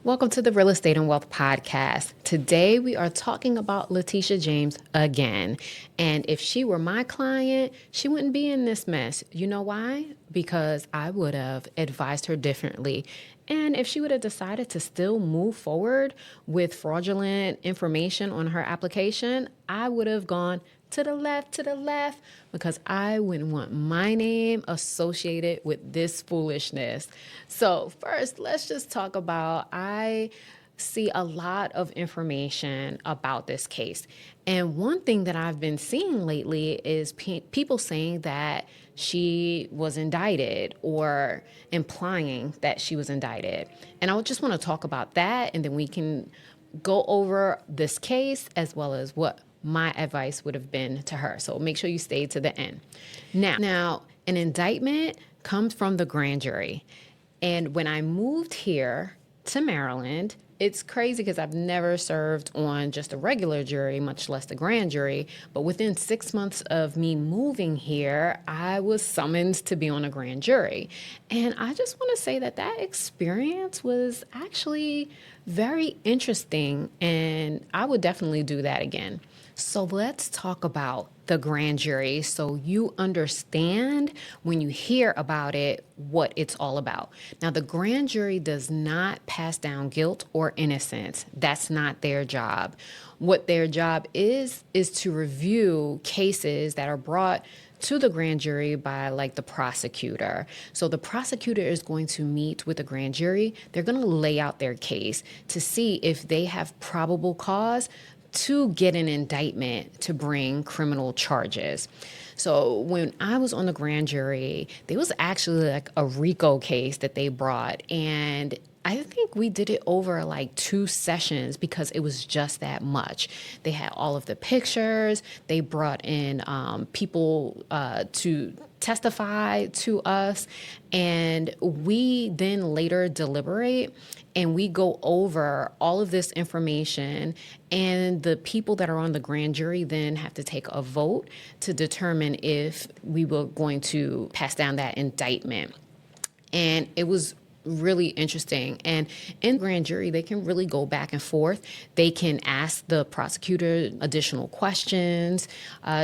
Welcome to the Real Estate and Wealth Podcast. Today we are talking about Letitia James again. And if she were my client, she wouldn't be in this mess. You know why? Because I would have advised her differently. And if she would have decided to still move forward with fraudulent information on her application, I would have gone to the left, because I wouldn't want my name associated with this foolishness. So first, let's just talk about, I see a lot of information about this case. And one thing that I've been seeing lately is people saying that she was indicted or implying that she was indicted. And I just want to talk about that, and then we can go over this case as well as what my advice would have been to her. So make sure you stay to the end. Now, an indictment comes from the grand jury. And when I moved here to Maryland, it's crazy because I've never served on just a regular jury, much less the grand jury. But within 6 months of me moving here, I was summoned to be on a grand jury. And I just want to say that that experience was actually very interesting, and I would definitely do that again. So let's talk about the grand jury so you understand when you hear about it what it's all about. Now, the grand jury does not pass down guilt or innocence. That's not their job. What their job is to review cases that are brought to the grand jury by the prosecutor. So the prosecutor is going to meet with the grand jury. They're going to lay out their case to see if they have probable cause to get an indictment to bring criminal charges. So when I was on the grand jury, there was actually a RICO case that they brought, and I think we did it over 2 sessions because it was just that much. They had all of the pictures. They brought in people to testify to us, and we then later deliberate and we go over all of this information, and the people that are on the grand jury then have to take a vote to determine if we were going to pass down that indictment. And it was really interesting. And in grand jury, they can really go back and forth. They can ask the prosecutor additional questions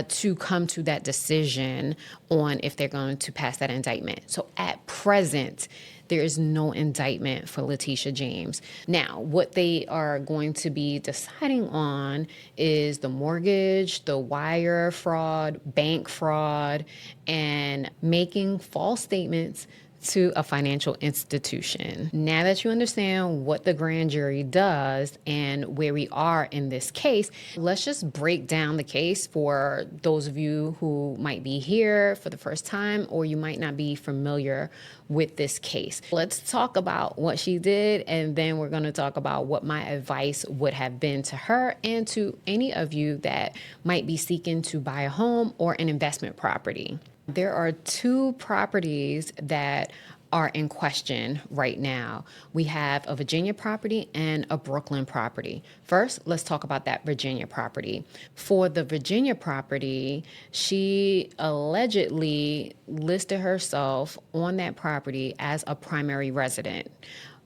to come to that decision on if they're going to pass that indictment. So at present, there is no indictment for Letitia James. Now, what they are going to be deciding on is the mortgage, the wire fraud, bank fraud, and making false statements to a financial institution. Now that you understand what the grand jury does and where we are in this case, let's just break down the case for those of you who might be here for the first time or you might not be familiar with this case. Let's talk about what she did, and then we're going to talk about what my advice would have been to her and to any of you that might be seeking to buy a home or an investment property. There are 2 properties that are in question right now. We have a Virginia property and a Brooklyn property. First, let's talk about that Virginia property. For the Virginia property, she allegedly listed herself on that property as a primary resident.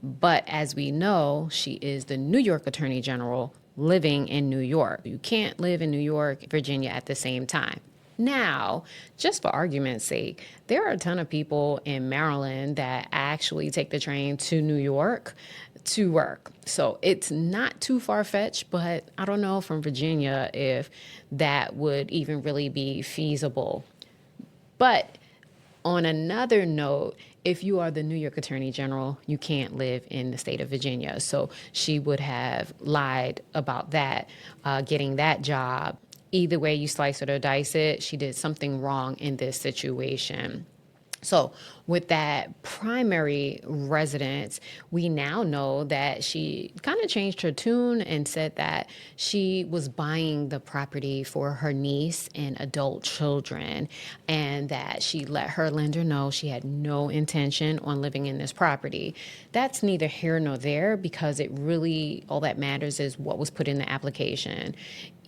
But as we know, she is the New York Attorney General living in New York. You can't live in New York, Virginia at the same time. Now, just for argument's sake, there are a ton of people in Maryland that actually take the train to New York to work. So it's not too far-fetched, but I don't know from Virginia if that would even really be feasible. But on another note, if you are the New York Attorney General, you can't live in the state of Virginia. So she would have lied about that, getting that job. Either way you slice it or dice it, she did something wrong in this situation. So with that primary residence, we now know that she kind of changed her tune and said that she was buying the property for her niece and adult children, and that she let her lender know she had no intention on living in this property. That's neither here nor there, because it really, all that matters is what was put in the application.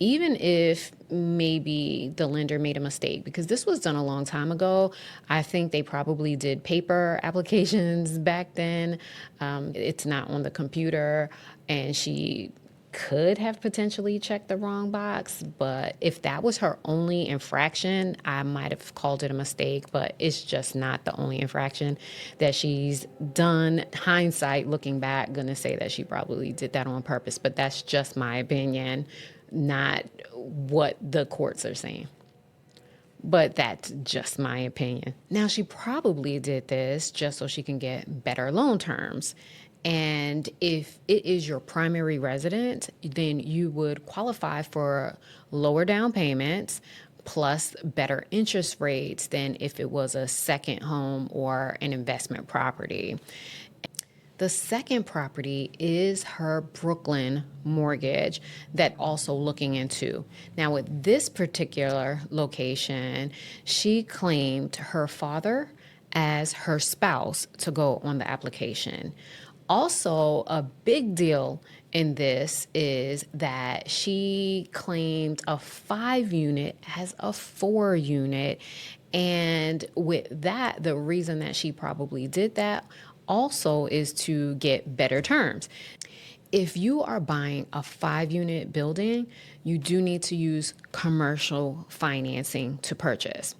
Even if maybe the lender made a mistake, because this was done a long time ago, I think they probably did did paper applications back then. It's not on the computer, and she could have potentially checked the wrong box, but if that was her only infraction, I might have called it a mistake, but it's just not the only infraction that she's done. Hindsight, looking back, gonna say that she probably did that on purpose, but that's just my opinion, not what the courts are saying. But that's just my opinion. Now, she probably did this just so she can get better loan terms. And if it is your primary residence, then you would qualify for lower down payments plus better interest rates than if it was a second home or an investment property. The second property is her Brooklyn mortgage that also looking into. Now with this particular location, she claimed her father as her spouse to go on the application. Also, a big deal in this is that she claimed a 5 unit as a 4 unit. And with that, the reason that she probably did that also is to get better terms. If you are buying a 5 unit building, you do need to use commercial financing to purchase.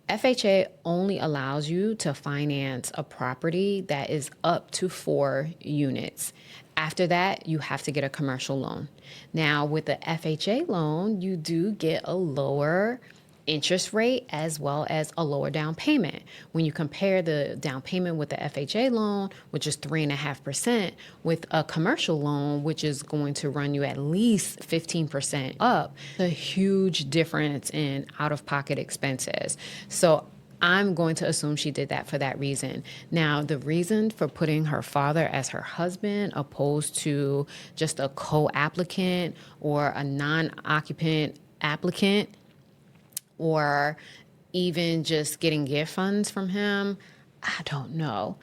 FHA only allows you to finance a property that is up to 4 units. After that, you have to get a commercial loan. Now, with the FHA loan, you do get a lower interest rate as well as a lower down payment. When you compare the down payment with the FHA loan, which is 3.5%, with a commercial loan, which is going to run you at least 15% up, a huge difference in out-of-pocket expenses. So I'm going to assume she did that for that reason. Now, the reason for putting her father as her husband opposed to just a co-applicant or a non-occupant applicant, or even just getting gift funds from him, I don't know.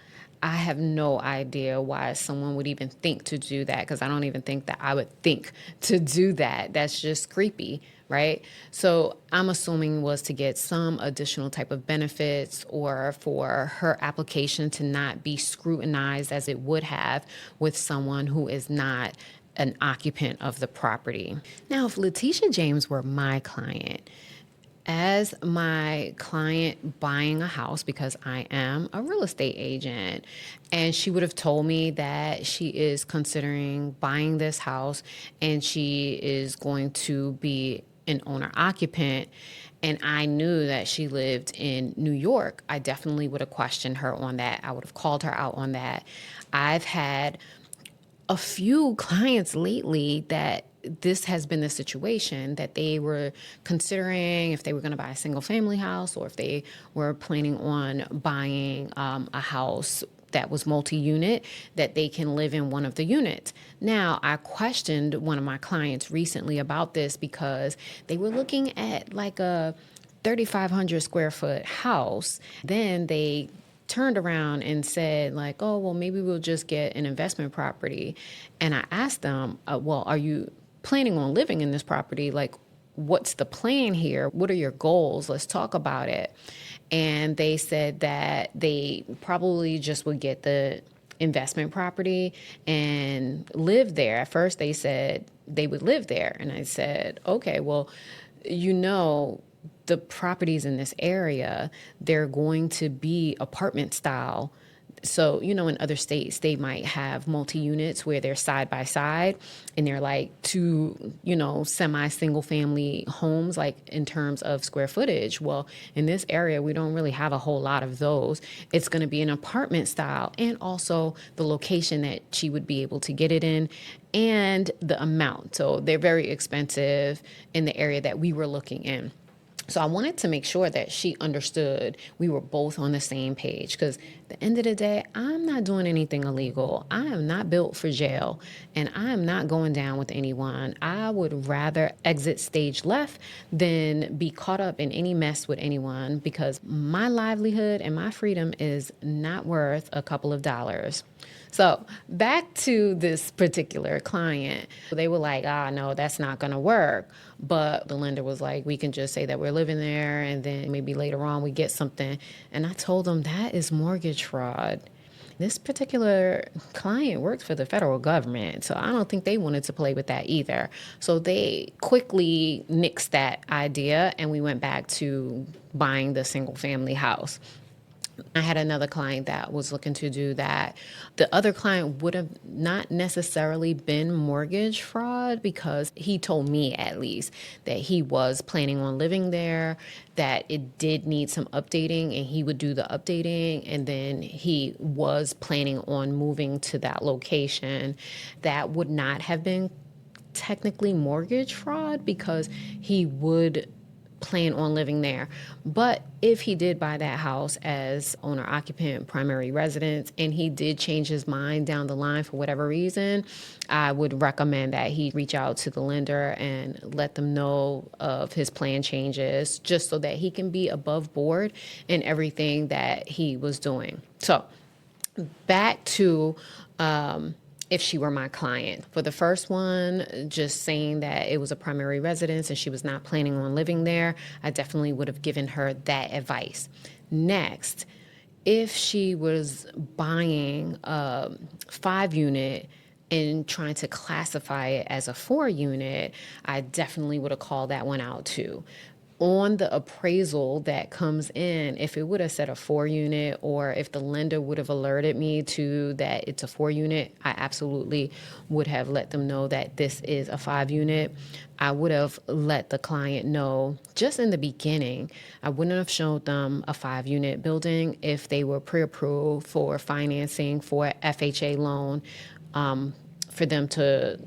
I have no idea why someone would even think to do that, because I don't even think that I would think to do that. That's just creepy, right? So I'm assuming was to get some additional type of benefits, or for her application to not be scrutinized as it would have with someone who is not an occupant of the property. Now, if Letitia James were my client, as my client buying a house, because I am a real estate agent, and she would have told me that she is considering buying this house and she is going to be an owner occupant, and I knew that she lived in New York, I definitely would have questioned her on that. I would have called her out on that. I've had a few clients lately that this has been the situation, that they were considering if they were going to buy a single family house, or if they were planning on buying a house that was multi-unit, that they can live in one of the units. Now, I questioned one of my clients recently about this because they were looking at like a 3,500 square foot house. Then they turned around and said like, oh, well, maybe we'll just get an investment property. And I asked them, well, are you planning on living in this property? Like, what's the plan here? What are your goals? Let's talk about it. And they said that they probably just would get the investment property and live there. At first they said they would live there. And I said, okay, well, the properties in this area, they're going to be apartment style. So, in other states, they might have multi-units where they're side by side and they're like two, semi-single family homes, like in terms of square footage. Well, in this area, we don't really have a whole lot of those. It's going to be an apartment style, and also the location that she would be able to get it in and the amount. So they're very expensive in the area that we were looking in. So I wanted to make sure that she understood we were both on the same page, because the end of the day, I'm not doing anything illegal. I am not built for jail, and I am not going down with anyone. I would rather exit stage left than be caught up in any mess with anyone, because my livelihood and my freedom is not worth a couple of dollars. So back to this particular client, they were like, no, that's not going to work. But the lender was like, we can just say that we're living there, and then maybe later on we get something. And I told them that is mortgage fraud. This particular client works for the federal government, so I don't think they wanted to play with that either. So they quickly nixed that idea, and we went back to buying the single family house. I had another client that was looking to do that. The other client would have not necessarily been mortgage fraud, because he told me, at least, that he was planning on living there, that it did need some updating, and he would do the updating, and then he was planning on moving to that location. That would not have been technically mortgage fraud, because he would plan on living there. But if he did buy that house as owner occupant primary residence, and he did change his mind down the line for whatever reason, I would recommend that he reach out to the lender and let them know of his plan changes, just so that he can be above board in everything that he was doing. So back to if she were my client. For the first one, just saying that it was a primary residence and she was not planning on living there, I definitely would have given her that advice. Next, if she was buying a 5-unit and trying to classify it as a 4-unit, I definitely would have called that one out too. On the appraisal that comes in, if it would have said a 4-unit, or if the lender would have alerted me to that it's a 4-unit, I absolutely would have let them know that this is a 5-unit. I would have let the client know just in the beginning. I wouldn't have showed them a 5-unit building if they were pre-approved for financing for FHA loan, for them to,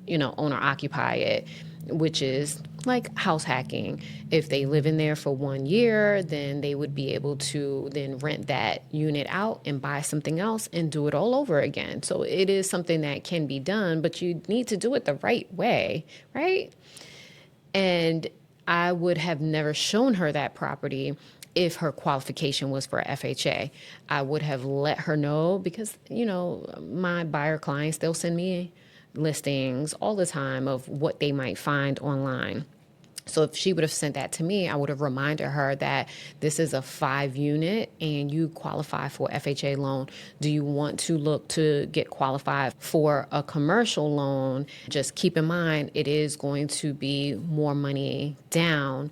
owner occupy it, which is like house hacking. If they live in there for 1 year, then they would be able to then rent that unit out and buy something else and do it all over again. So it is something that can be done, but you need to do it the right way, right? And I would have never shown her that property if her qualification was for FHA. I would have let her know, because, my buyer clients, they'll send me listings all the time of what they might find online. So if she would have sent that to me, I would have reminded her that this is a 5-unit and you qualify for FHA loan. Do you want to look to get qualified for a commercial loan? Just keep in mind, it is going to be more money down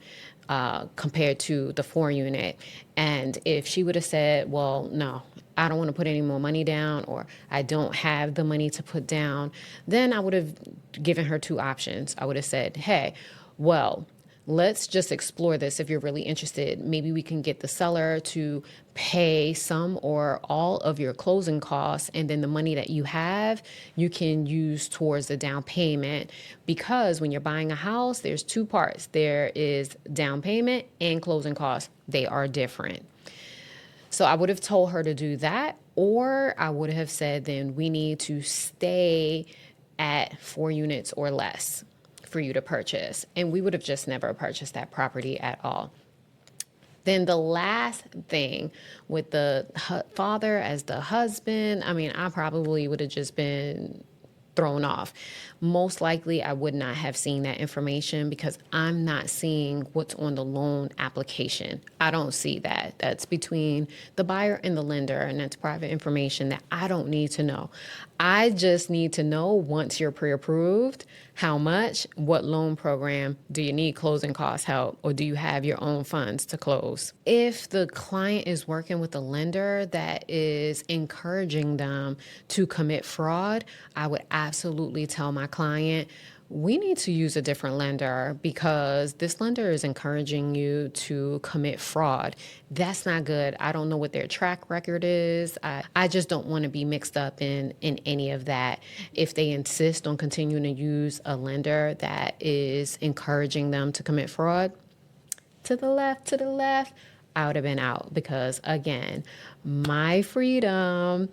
compared to the 4-unit. And if she would have said, well, no, I don't want to put any more money down, or I don't have the money to put down, then I would have given her 2 options. I would have said, hey, well, let's just explore this. If you're really interested, maybe we can get the seller to pay some or all of your closing costs, and then the money that you have, you can use towards the down payment. Because when you're buying a house, there's 2 parts. There is down payment and closing costs. They are different. So I would have told her to do that, or I would have said, then we need to stay at 4 units or less for you to purchase. And we would have just never purchased that property at all. Then the last thing with the father as the husband, I probably would have just been thrown off. Most likely, I would not have seen that information, because I'm not seeing what's on the loan application. I don't see that. That's between the buyer and the lender, and that's private information that I don't need to know. I just need to know, once you're pre-approved, how much, what loan program, do you need closing cost help, or do you have your own funds to close? If the client is working with a lender that is encouraging them to commit fraud, I would absolutely tell my client, we need to use a different lender, because this lender is encouraging you to commit fraud. That's not good. I don't know what their track record is. I just don't want to be mixed up in any of that. If they insist on continuing to use a lender that is encouraging them to commit fraud, to the left, I would have been out, because again, My freedom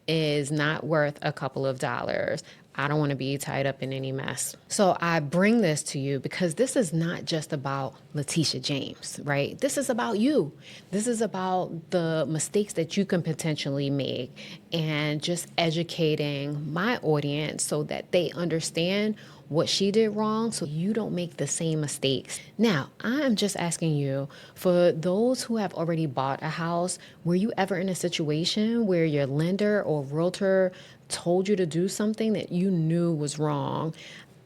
is not worth a couple of dollars. I don't want to be tied up in any mess. So I bring this to you because this is not just about Letitia James, right? This is about you. This is about the mistakes that you can potentially make and just educating my audience so that they understand what she did wrong so you don't make the same mistakes. Now, I'm just asking you, for those who have already bought a house, were you ever in a situation where your lender or realtor told you to do something that you knew was wrong?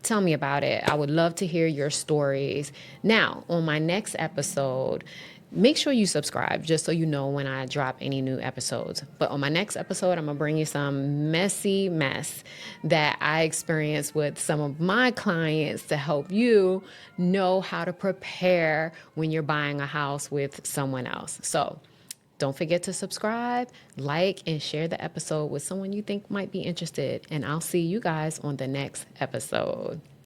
Tell me about it. I would love to hear your stories. Now, on my next episode, make sure you subscribe just so you know when I drop any new episodes. But on my next episode, I'm going to bring you some messy mess that I experienced with some of my clients to help you know how to prepare when you're buying a house with someone else. So don't forget to subscribe, like, and share the episode with someone you think might be interested. And I'll see you guys on the next episode.